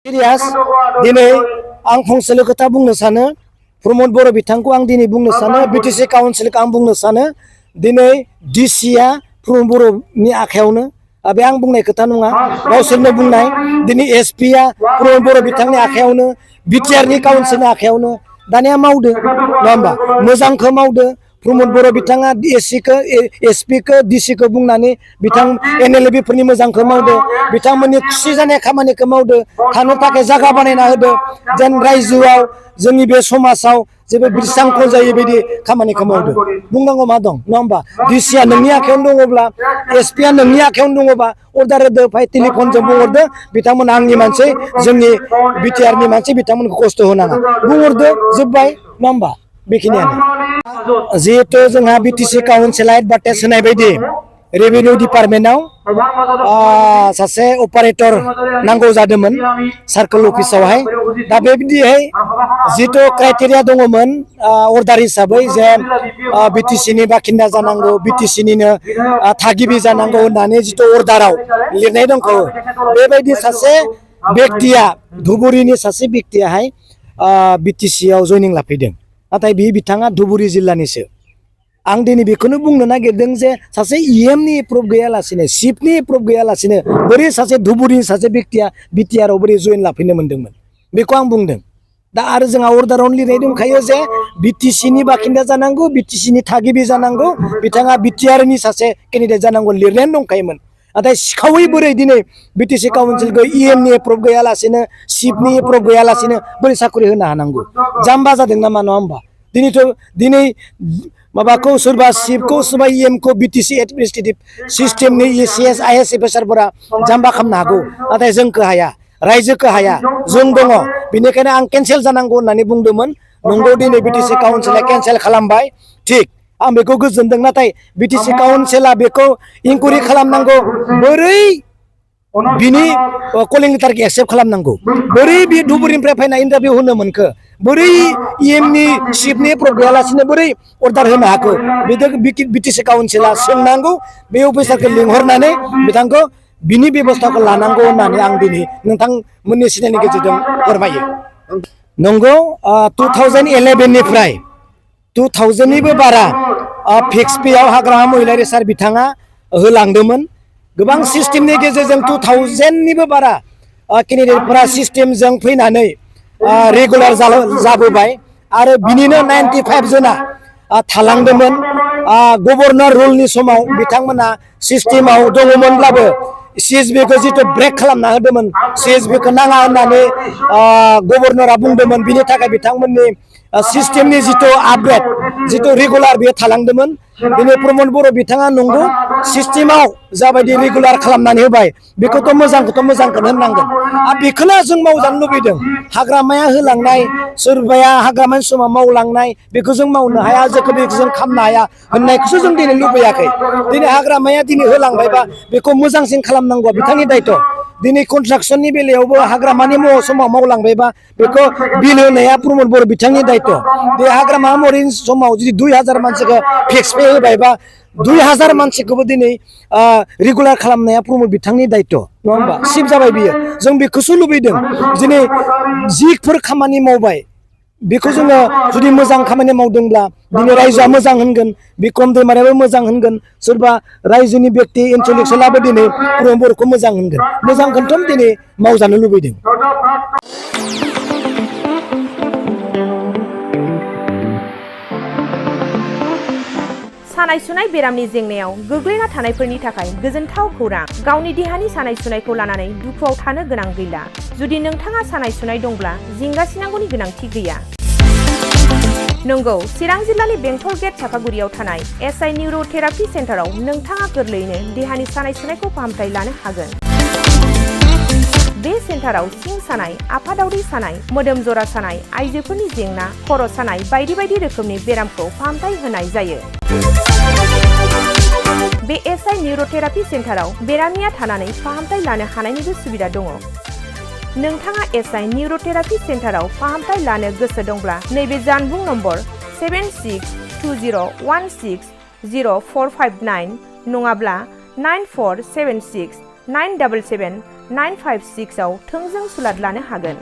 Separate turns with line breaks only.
Serious दिनै आं फंसेल' खोथा बुंनो सानो प्रमद बर' बिथांखौ आं दिनै बुंनो सानो बिटिसि काउन्सिलखौ आं बुंनो सानो दिनै डिसिआ प्रमद बर'नि आखायावनो बे आं बुंनाय खोथा नङा गावसोरनो बुंनाय दिनै एसपिआ प्रमद बर' बिथांनि आखायावनो बिटिआरनि काउन्सिलनि आखायावनो दानिया मावदो नङा होमबा मोजांखौ मावदो प्रमद बर' बिथाङा एसपिखौ डिसिखौ बुंनानै बिथां एमएलए फोरनि मोजांखौ मावदो बिथांमोननि खुसि जानाय खामानिखौ मावदो थानो थाखाय जायगा बानायना होदो जेन रायजोआव जोंनि बे समाजाव जेबो बिरसांखौ जायै बायदि खामानिखौ मावदो बुंनांगौ मा दं नङा होमबा डिसिआ नोंनि आखायावनो दङब्ला एसपिआ नोंनि आखायावनो दङबा अर्डार होदो फाय टेलिफनजों बुंहरदो बिथांमोना आंनि मानसि जोंनि बिटिआरनि मानसि बिथांमोनखौ खस्थ' होनाङा बुंहरदो जोब्बाय नङा होमबा बेखिनियानो जिहेतु जोंहा बिटिसि काउन्सिला एडभार्टाइज होनाय बायदि रेभिनिउ डिपार्टमेन्टआव सासे अपारेटर नांगौ जादोंमोन सार्कोल अफिसावहाय दा बेबायदिहाय जिथु क्राइटेरिया दङमोन अर्डार हिसाबै जे बिटिसिनि बाखिन्दा जानांगौ बिटिसिनिनो थागिबि जानांगौ होननानै जिथु अर्डाराव लिरनाय दंखौ बेबायदि सासे बेक्तिया धुबुरीनि सासे बेक्तियाहाय बिटिसिआव जयनिं लाफैदों नाथाय बिथाङा धुबुरी जिल्लानिसो आं दिनै बेखौनो बुंनो नागिरदों जे सासे इएमनि एप्रुभ गैयालासिनो चिफनि एप्रुभ गैयालासिनो बोरै सासे धुबुरीनि सासे बेक्तिया बिटिआरआव बोरै जयेन लाफैनो मोन्दोंमोन बेखौ आं बुंदों दा आरो जोंहा अर्डारावनो लिरनाय दंखायो जे बिटिसिनि बाखिन्दा जानांगौ बिटिसिनि थागिबि जानांगौ बिथाङा बिटिआरनि सासे केन्डिडेट जानांगौ लिरनायानो दंखायोमोन नाथाय सिखावै बोरै दिनै बिटिसि काउन्सिलखौ इएमनि एप्रुभ गैयालासिनो चिफनि एप्रुभ गैयालासिनो बोरै साखरि होनो हानांगौ जाम्बा जादों नामा नङा होमबा दिनै माबाखौ सोरबा चिफखौ सोरबा इएमखौ बिटिसि एडमिनिस्ट्रेटिभ सिस्टेमनि इसिएस आइएस अफिसारफोरा जाम्बा खालामनो हागौ नाथाय जोंखौ हाया रायजोखौ हाया जों दङ बेनिखायनो आं केन्सेल जानांगौ होननानै बुंदोंमोन नंगौ दिनै बिटिसि काउन्सिला केन्सेल खालामबाय थिग आं बेखौ गोजोनदों नाथाय बिटिसि काउन्सिला बेखौ इनकुवारि खालामनांगौ बोरै बिनि कलिं लेटारखौ एक्सेप्ट खालामनांगौ बोरै बे धुबुरीनिफ्राय फैनाय इन्टारभिउ होनो मोनखो बोरै इएमनि चिफनि एप्रुभ गैयालासिनो बोरै अर्डार होनो हाखो बेखौ बिटिसि काउन्सिला सोंनांगौ बे अफिसारखौ लिंहरनानै बिथांखौ बिनि बेबस्थाखौ लानांगौ होननानै आं दिनै नोंथांमोननि सिनायनि गेजेरजों फोरमायो नंगौ 2011निफ्राय 2000निबो बारा फिक्स पेआव हाग्रामा महिलारि सार बिथाङा होलांदोंमोन गोबां सिस्टेमनि गेजेरजों 2000निबो बारा केन्डिडेटफोरा सिस्टेमजों फैनानै रेगुलार जाबोबाय आरो बिनिनो 95 जना थालांदोंमोन गभर्नर रुलनि समाव बिथांमोना सिस्टेमाव दङमोनब्लाबो सिएसबिखौ जिथु ब्रेक खालामना होदोंमोन सिएसबिखौ नाङा होननानै गभर्नरा बुंदोंमोन बिनि थाखाय बिथांमोननि सिस्टेमनि जिथु आपग्रेड जिथु रेगुलार बेयो थालांदोंमोन दिनै प्रमद बर' बिथाङा नंगौ सिस्टेमाव जाबायदि रेगुलार खालामनानै होबाय बेखौथ' मोजांखौनो होननांगोन आरो बेखौनो जों मावजानो लुबैदों हाग्रामाया होलांनाय सोरबाया हाग्रामानि समाव मावलांनाय बेखौ जों मावनो हाया जों खालामनो हाया होननायखौसो जों दिनै लुबैयाखै दिनै हाग्रामाया दिनै होलांबायबा बेखौ मोजांसिन खालामनांगौआ बिथांनि दायथ' दिनै कन्स्ट्राक्सननि बेलायावबो हाग्रामानि समाव मावलांबायबा बेखौ बिल होनाया प्रमद बर' बिथांनि दायथ' बे हाग्रामा महरैनि समाव जुदि 2000 मानसिखौ फिक्स पे होबायबा 2000 मानसिखौबो दिनै रेगुलार खालामनाया प्रमद बिथांनि दायथ' नङा होमबा सिफ जाबाय बियो जों बेखौसो लुबैदों दिनै जिफोर खामानि मावबाय बेखौ जोङो जुदि मोजां खामानि मावदोंब्ला दिनै रायजोआ मोजां होनगोन बिक्रम दैमारियाबो मोजां होनगोन सोरबा रायजोनि बेक्ति इन्टेलेक्सुवेलाबो दिनै प्रमद बर'खौ मोजां होनगोन मोजांखौनोथ' दिनै मावजानो लुबैदों
सानाय सुनाय बेरामनि जेंनायाव गोग्लैना थानायफोरनि थाखाय गोजोनथाव खौरां गावनि देहानि सानाय सुनायखौ लानानै दुखुआव थानो गोनां गैला जुदि नोंथाङा सानाय सुनाय दंब्ला जिंगासिनांगौनि गोनांथि गैया नंगौ चिरां जिल्लानि बेंटल गेट चापागुरियाव थानाय एसआइ निउर'थेरापि सेन्टाराव नोंथाङा गोरलैयैनो देहानि सानाय सुनायखौ फाहामथाय लानो हागोन बे सेन्टाराव सिं सानाय आफादावरि सानाय मोदोम जरा सानाय आइजोफोरनि जेंना खर' सानाय बायदि बायदि रोखोमनि बेरामखौ फाहामथाय होनाय जायो बे एसआइ निउर'थेरापि सेन्टाराव बेरामिया थानानै फाहामथाय लानो हानायनिबो सुबिदा दङ नोंथाङा एसआइ निउर'थेरापि सेन्टाराव फाहामथाय लानो गोसो दंब्ला नैबे जानबुं नम्बर 7620160459 नङाब्ला 9476 977956 आव थोंजों सुलाद लानो हागोन।